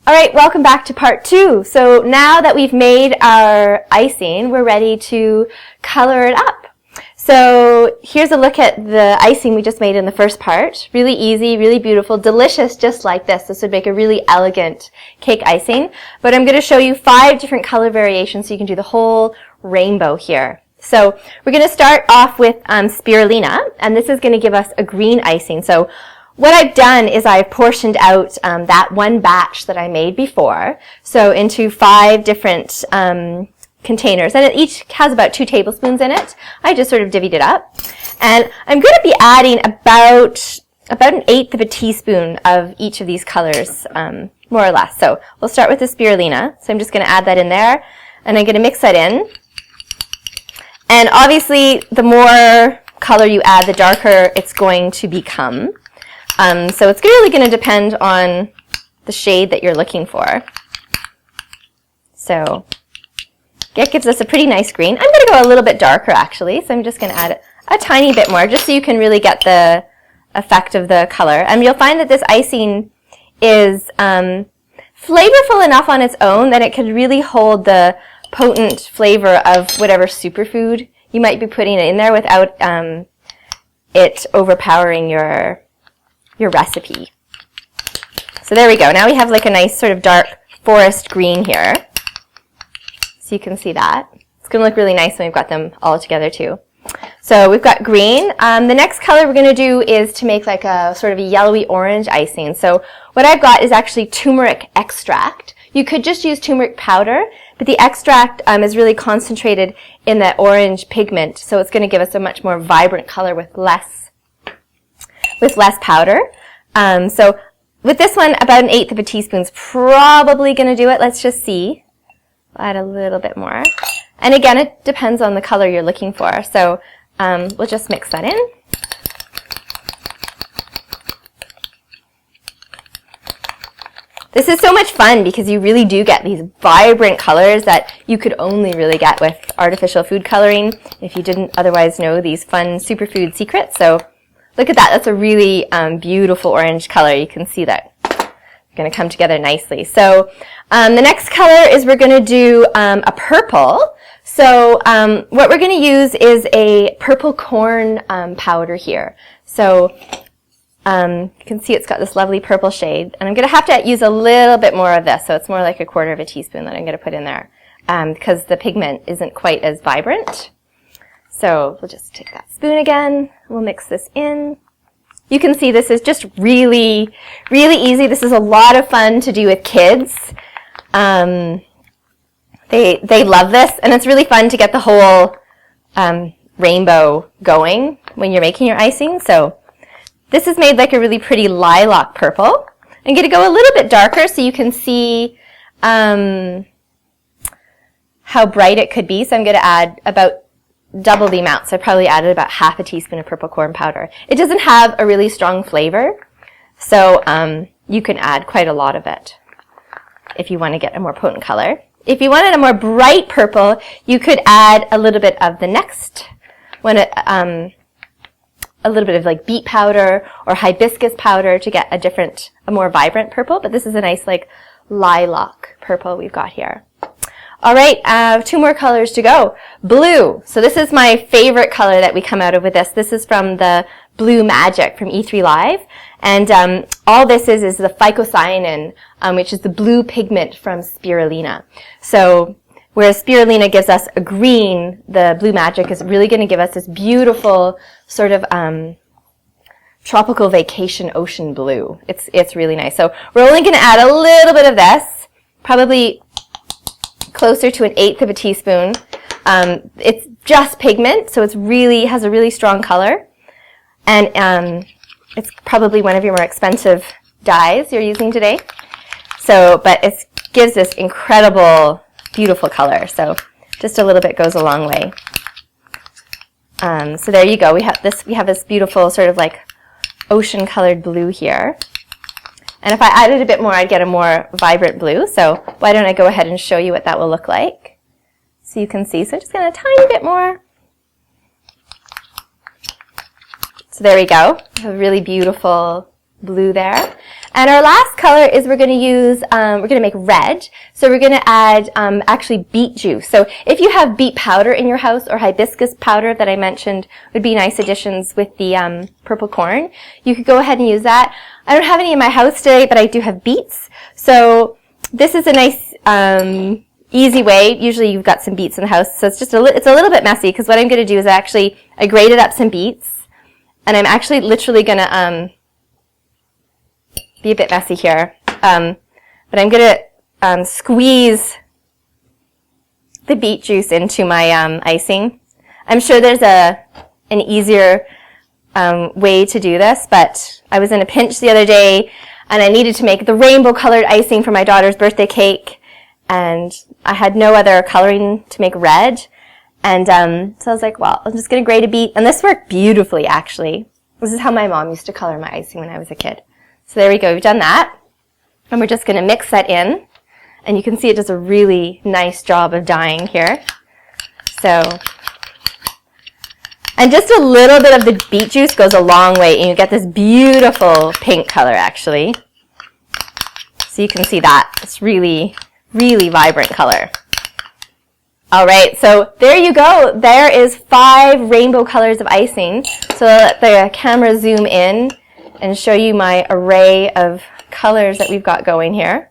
All right, welcome back to part 2. So now that we've made our icing, we're ready to color it up. So here's a look at the icing we just made in the first part. Really easy, really beautiful, delicious, just like this. This would make a really elegant cake icing. But I'm going to show you 5 different color variations so you can do the whole rainbow here. So we're going to start off with spirulina, and this is going to give us a green icing. So what I've done is I've portioned out that one batch that I made before, so into 5 different containers, and it each has about 2 tablespoons in it. I just sort of divvied it up, and I'm going to be adding about an eighth of a teaspoon of each of these colors, more or less. So we'll start with the spirulina. So I'm just going to add that in there, and I'm going to mix that in. And obviously, the more color you add, the darker it's going to become. So it's really going to depend on the shade that you're looking for. So it gives us a pretty nice green. I'm going to go a little bit darker actually, so I'm just going to add a tiny bit more just so you can really get the effect of the color. And you'll find that this icing is flavorful enough on its own that it could really hold the potent flavor of whatever superfood you might be putting in there without it overpowering your recipe. So there we go. Now we have like a nice sort of dark forest green here. So you can see that. It's going to look really nice when we've got them all together too. So we've got green. The next color we're going to do is to make like a sort of a yellowy orange icing. So what I've got is actually turmeric extract. You could just use turmeric powder, but the extract is really concentrated in that orange pigment. So it's going to give us a much more vibrant color with less powder. So with this one, about an eighth of a teaspoon is probably going to do it. Let's just see. We'll add a little bit more. And again, it depends on the color you're looking for. So we'll just mix that in. This is so much fun because you really do get these vibrant colors that you could only really get with artificial food coloring if you didn't otherwise know these fun superfood secrets. So look at that. That's a really beautiful orange color. You can see that it's going to come together nicely. So the next color is we're going to do a purple. So what we're going to use is a purple corn powder here. So you can see it's got this lovely purple shade. And I'm going to have to use a little bit more of this. So it's more like a quarter of a teaspoon that I'm going to put in there because the pigment isn't quite as vibrant. So we'll just take that spoon again. We'll mix this in. You can see this is just really, really easy. This is a lot of fun to do with kids. They love this, and it's really fun to get the whole rainbow going when you're making your icing. So this is made like a really pretty lilac purple. I'm going to go a little bit darker so you can see how bright it could be. So I'm going to add about double the amount. So I probably added about half a teaspoon of purple corn powder. It doesn't have a really strong flavor, so you can add quite a lot of it if you want to get a more potent color. If you wanted a more bright purple, you could add a little bit of the next one, a little bit of like beet powder or hibiscus powder to get a more vibrant purple. But this is a nice like lilac purple we've got here. All right, 2 more colors to go. Blue. So this is my favorite color that we come out of with this. This is from the Blue Magic from E3 Live. And all this is the phycocyanin, which is the blue pigment from spirulina. So whereas spirulina gives us a green, the Blue Magic is really going to give us this beautiful sort of tropical vacation ocean blue. It's really nice. So we're only going to add a little bit of this, probably closer to an eighth of a teaspoon. It's just pigment, so it has a really strong color. And it's probably one of your more expensive dyes you're using today. So, but it gives this incredible, beautiful color. So just a little bit goes a long way. So there you go. We have this beautiful sort of like ocean colored blue here. And if I added a bit more, I'd get a more vibrant blue. So why don't I go ahead and show you what that will look like so you can see. So I'm just going to add a tiny bit more. So there we go. A really beautiful blue there. And our last color is we're going to use, we're going to make red. So we're going to add actually beet juice. So if you have beet powder in your house or hibiscus powder that I mentioned would be nice additions with the purple corn, you could go ahead and use that. I don't have any in my house today, but I do have beets. So this is a nice easy way. Usually you've got some beets in the house, so it's just it's a little bit messy because what I'm going to do is I grated up some beets, and I'm actually literally going to be a bit messy here, but I'm going to squeeze the beet juice into my icing. I'm sure there's an easier way to do this, but I was in a pinch the other day, and I needed to make the rainbow-colored icing for my daughter's birthday cake, and I had no other coloring to make red, and so I was like, well, I'm just going to grate a beet, and this worked beautifully, actually. This is how my mom used to color my icing when I was a kid. So there we go, we've done that, and we're just going to mix that in, and you can see it does a really nice job of dyeing here. So, and just a little bit of the beet juice goes a long way, and you get this beautiful pink color, actually. So you can see that. It's really, really vibrant color. All right, so there you go. There is 5 rainbow colors of icing. So let the camera zoom in and show you my array of colors that we've got going here.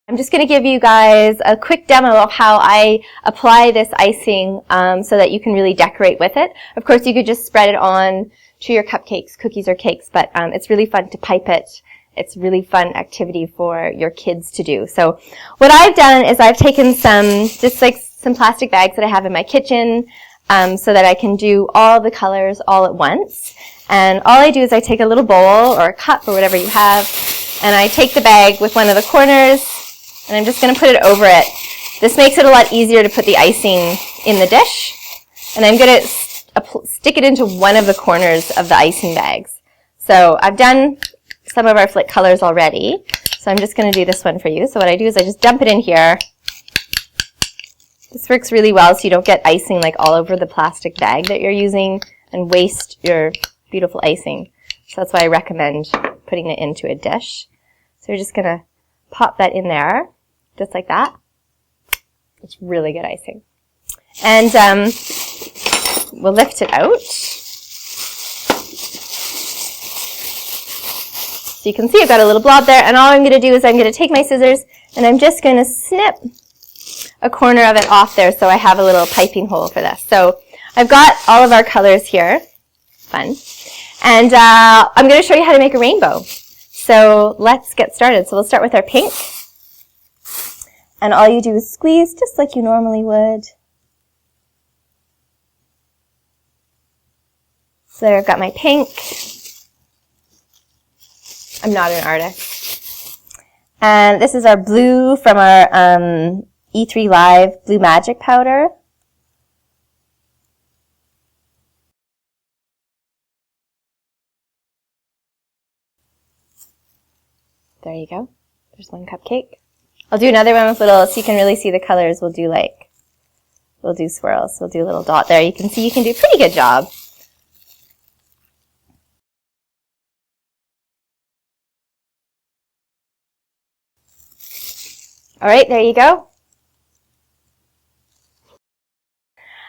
I'm just going to give you guys a quick demo of how I apply this icing so that you can really decorate with it. Of course, you could just spread it on to your cupcakes, cookies, or cakes, but it's really fun to pipe it. It's a really fun activity for your kids to do. So what I've done is I've taken some plastic bags that I have in my kitchen so that I can do all the colors all at once. And all I do is I take a little bowl or a cup or whatever you have, and I take the bag with one of the corners, and I'm just going to put it over it. This makes it a lot easier to put the icing in the dish. And I'm going to stick it into one of the corners of the icing bags. So I've done some of our flick colors already. So I'm just going to do this one for you. So what I do is I just dump it in here. This works really well so you don't get icing like all over the plastic bag that you're using and waste your beautiful icing. So that's why I recommend putting it into a dish. So you're just going to pop that in there. Just like that. It's really good icing. And we'll lift it out. So you can see I've got a little blob there, and all I'm going to do is I'm going to take my scissors and I'm just going to snip a corner of it off there so I have a little piping hole for this. So I've got all of our colors here. Fun. And I'm going to show you how to make a rainbow. So let's get started. So we'll start with our pink. And all you do is squeeze just like you normally would. So there I've got my pink. I'm not an artist. And this is our blue from our E3 Live Blue Magic powder. There you go. There's one cupcake. I'll do another one with little, so you can really see the colors. We'll do swirls. We'll do a little dot there. You can see you can do a pretty good job. All right, there you go.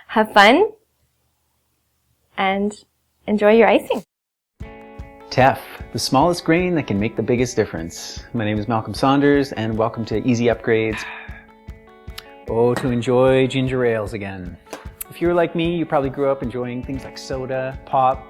Have fun and enjoy your icing. TEF, the smallest grain that can make the biggest difference. My name is Malcolm Saunders, and welcome to Easy Upgrades. Oh, to enjoy ginger ales again. If you're like me, you probably grew up enjoying things like soda, pop,